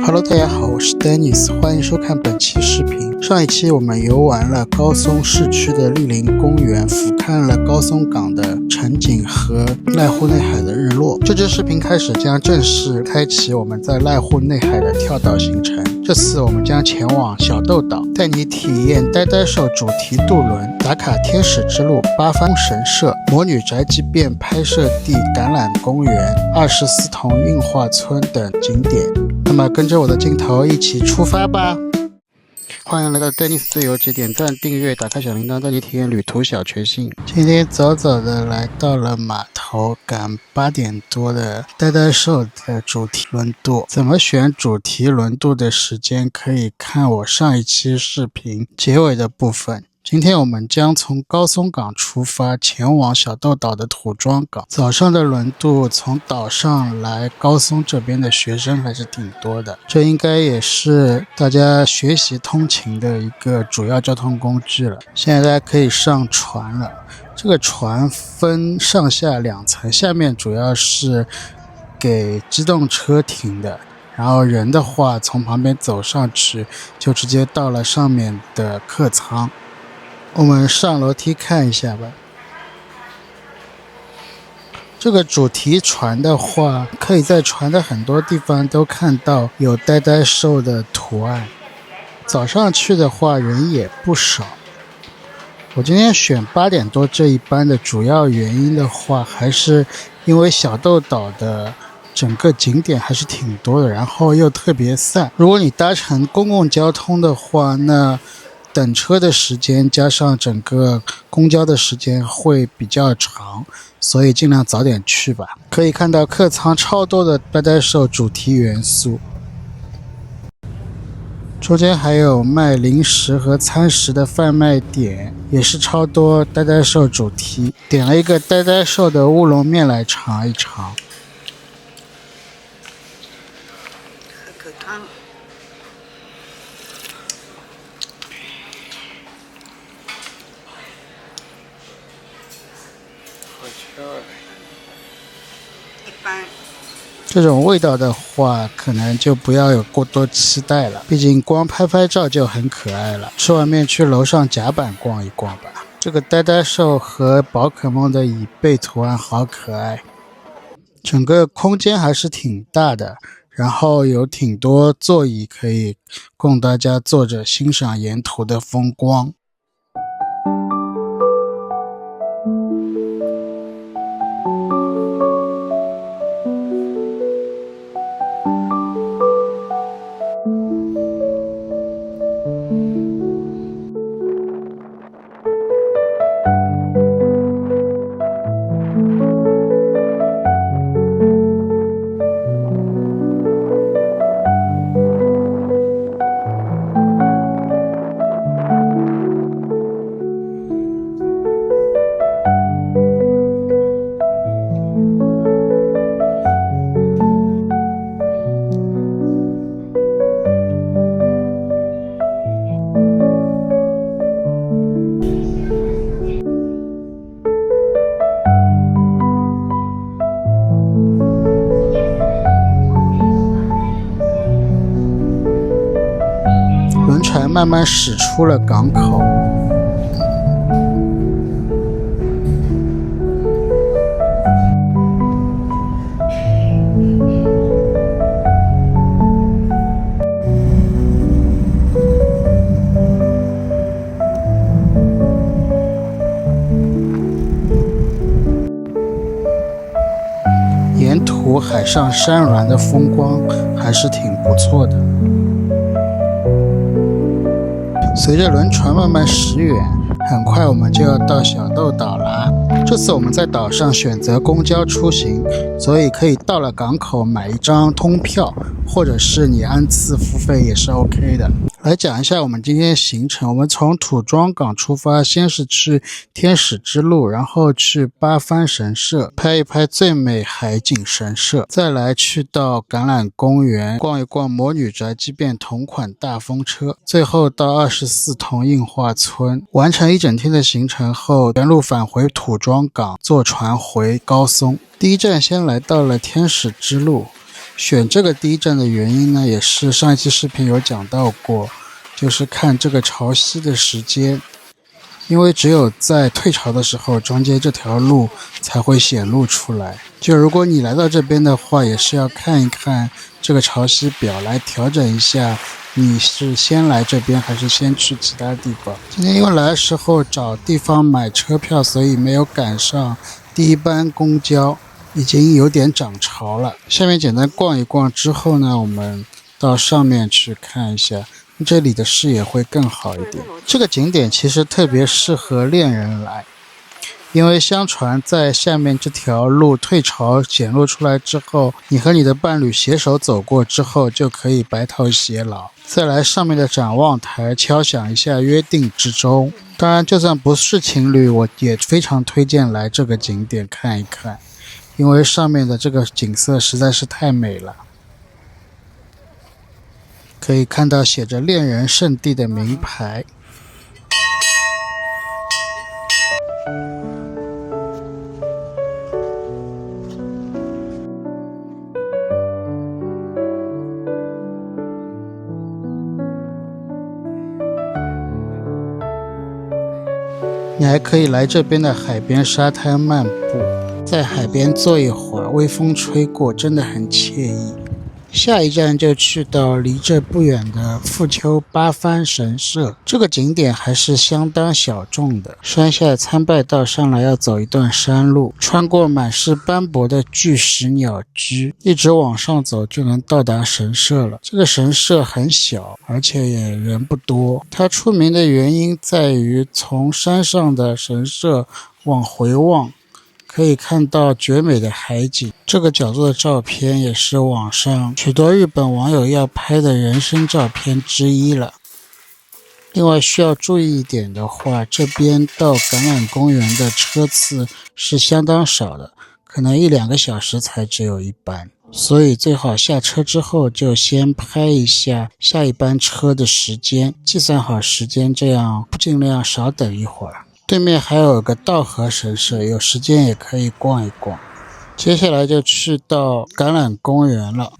Hello， 大家好，我是 Dennis， 欢迎收看本期视频。上一期我们游玩了高松市区的绿林公园，俯瞰了高松港的城景和濑户内海的日落。这支视频开始将正式开启我们在濑户内海的跳岛行程。这次我们将前往小豆岛，带你体验呆呆兽主题渡轮，打卡天使之路、八幡神社、魔女宅急便拍摄地橄榄公园、24桐运化村等景点。那么跟着我的镜头一起出发吧！欢迎来到 Dennis 自由记，点赞、订阅、打开小铃铛，带你体验旅途小确幸。今天早早的来到了码头，赶8点多的呆呆兽的主题轮渡。怎么选主题轮渡的时间，可以看我上一期视频结尾的部分。今天我们将从高松港出发，前往小豆岛的土庄港。早上的轮渡从岛上来高松这边的学生还是挺多的，这应该也是大家学习通勤的一个主要交通工具了。现在大家可以上船了，这个船分上下2层，下面主要是给机动车停的，然后人的话从旁边走上去就直接到了上面的客舱。我们上楼梯看一下吧。这个主题船的话，可以在船的很多地方都看到有呆呆兽的图案。早上去的话人也不少。我今天选8点多这一班的主要原因的话，还是因为小豆岛的整个景点还是挺多的，然后又特别散。如果你搭乘公共交通的话，那等车的时间加上整个公交的时间会比较长，所以尽量早点去吧。可以看到客舱超多的呆呆兽主题元素，中间还有卖零食和餐食的贩卖点，也是超多呆呆兽主题。点了一个呆呆兽的乌龙面来尝一尝。可汤。一般这种味道的话，可能就不要有过多期待了，毕竟光拍拍照就很可爱了。吃完面去楼上甲板逛一逛吧。这个呆呆兽和宝可梦的椅背图案好可爱，整个空间还是挺大的，然后有挺多座椅可以供大家坐着欣赏沿途的风光。轮船慢慢驶出了港口，沿途海上山峦的风光还是挺不错的。随着轮船慢慢驶远，很快我们就要到小豆岛啦。这次我们在岛上选择公交出行，所以可以到了港口买一张通票，或者是你按次付费也是 OK 的。来讲一下我们今天的行程。我们从土庄港出发，先是去天使之路，然后去八幡神社拍一拍最美海景神社，再来去到橄榄公园逛一逛魔女宅急便同款大风车，最后到24桐运化村。完成一整天的行程后，原路返回土庄港，坐船回高松。第一站先来到了天使之路，选这个第一站的原因呢，也是上一期视频有讲到过，就是看这个潮汐的时间，因为只有在退潮的时候，中间这条路才会显露出来。就如果你来到这边的话，也是要看一看这个潮汐表来调整一下，你是先来这边还是先去其他地方。今天因为来的时候找地方买车票，所以没有赶上第一班公交，已经有点涨潮了。下面简单逛一逛之后呢，我们到上面去看一下，这里的视野会更好一点。这个景点其实特别适合恋人来，因为相传在下面这条路退潮显露出来之后，你和你的伴侣携手走过之后，就可以白头偕老。再来上面的展望台敲响一下约定之钟。当然就算不是情侣，我也非常推荐来这个景点看一看，因为上面的这个景色实在是太美了。可以看到写着恋人圣地的名牌。你还可以来这边的海边沙滩漫步，在海边坐一会儿，微风吹过，真的很惬意。下一站就去到离这不远的富丘八幡神社，这个景点还是相当小众的。山下参拜道上来要走一段山路，穿过满是斑驳的巨石鸟居，一直往上走就能到达神社了。这个神社很小，而且也人不多。它出名的原因在于从山上的神社往回望，可以看到绝美的海景。这个角度的照片也是网上许多日本网友要拍的人生照片之一了。另外需要注意一点的话，这边到橄榄公园的车次是相当少的，可能1-2个小时才只有一班，所以最好下车之后就先拍一下下一班车的时间，计算好时间，这样尽量少等一会儿。对面还有个稻荷神社，有时间也可以逛一逛。接下来就去到橄榄公园了。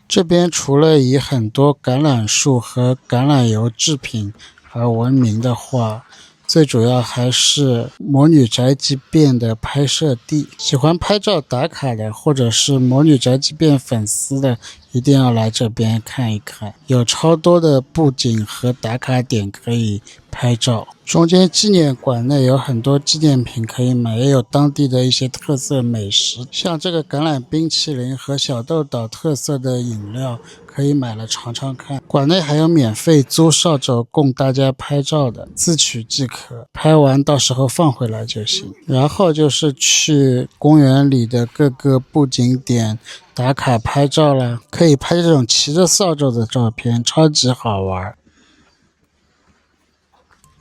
这边除了以很多橄榄树和橄榄油制品而闻名的话，最主要还是魔女宅急便的拍摄地。喜欢拍照打卡的，或者是魔女宅急便粉丝的，一定要来这边看一看，有超多的布景和打卡点可以拍照。中间纪念馆内有很多纪念品可以买，也有当地的一些特色美食，像这个橄榄冰淇淋和小豆岛特色的饮料可以买了尝尝看。馆内还有免费租扫帚供大家拍照的，自取即可，拍完到时候放回来就行。然后就是去公园里的各个布景点打卡拍照啦，可以拍这种骑着扫帚的照片，超级好玩。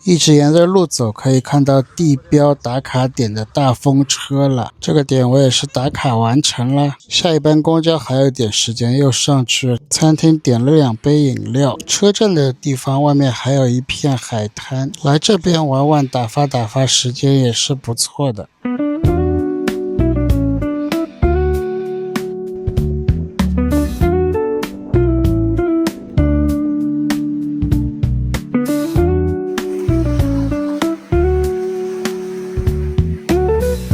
一直沿着路走，可以看到地标打卡点的大风车了。这个点我也是打卡完成了。下一班公交还有点时间，又上去餐厅点了2杯饮料。车站的地方外面还有一片海滩，来这边玩玩打发时间也是不错的。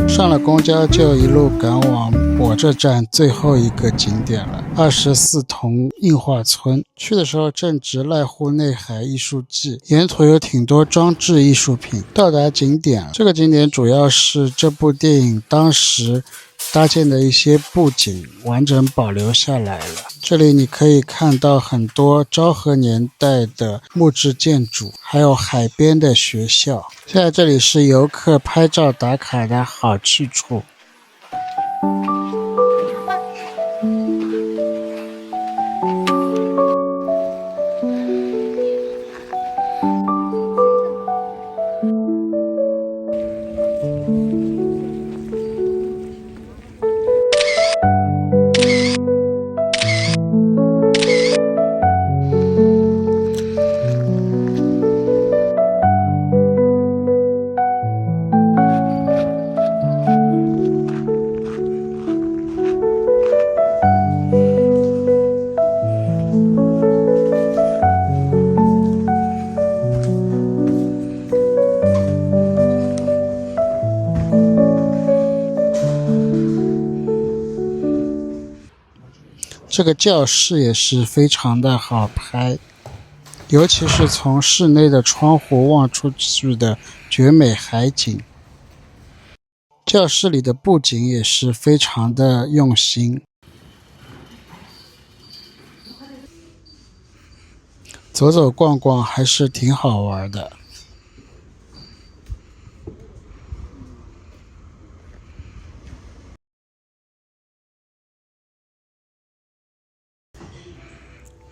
上了公交就一路赶往我这站最后一个景点了，24桐映画村。去的时候正值濑户内海艺术季，沿途有挺多装置艺术品。到达景点，这个景点主要是这部电影当时搭建的一些布景完整保留下来了。这里你可以看到很多昭和年代的木质建筑，还有海边的学校。现在这里是游客拍照打卡的好去处。这个教室也是非常的好拍，尤其是从室内的窗户望出去的绝美海景。教室里的布景也是非常的用心，走走逛逛还是挺好玩的。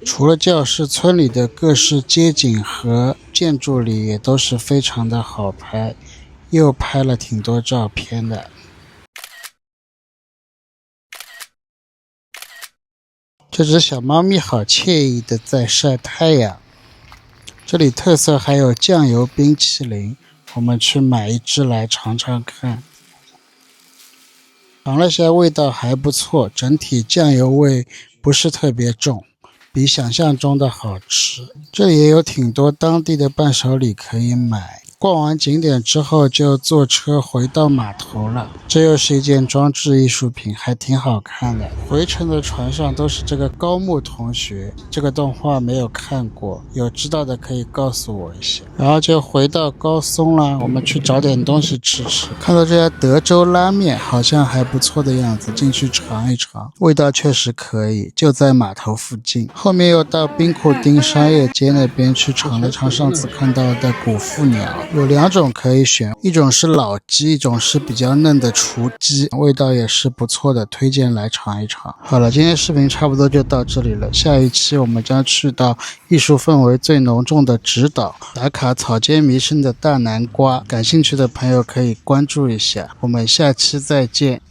除了教室，村里的各式街景和建筑里也都是非常的好拍，又拍了挺多照片的。这只小猫咪好惬意的在晒太阳。这里特色还有酱油冰淇淋，我们去买一只来尝尝看。尝了下，味道还不错，整体酱油味不是特别重，比想象中的好吃。这里也有挺多当地的伴手礼可以买。逛完景点之后就坐车回到码头了，这又是一件装置艺术品，还挺好看的。回程的船上都是这个高木同学，这个动画没有看过，有知道的可以告诉我一下。然后就回到高松了，我们去找点东西吃吃。看到这家德州拉面好像还不错的样子，进去尝一尝，味道确实可以，就在码头附近。后面又到兵库町商业街那边去尝了尝上次看到的古富鸟，有2种可以选，一种是老鸡，一种是比较嫩的雏鸡，味道也是不错的，推荐来尝一尝。好了，今天视频差不多就到这里了，下一期我们将去到艺术氛围最浓重的直岛，打卡草间弥生的大南瓜，感兴趣的朋友可以关注一下，我们下期再见。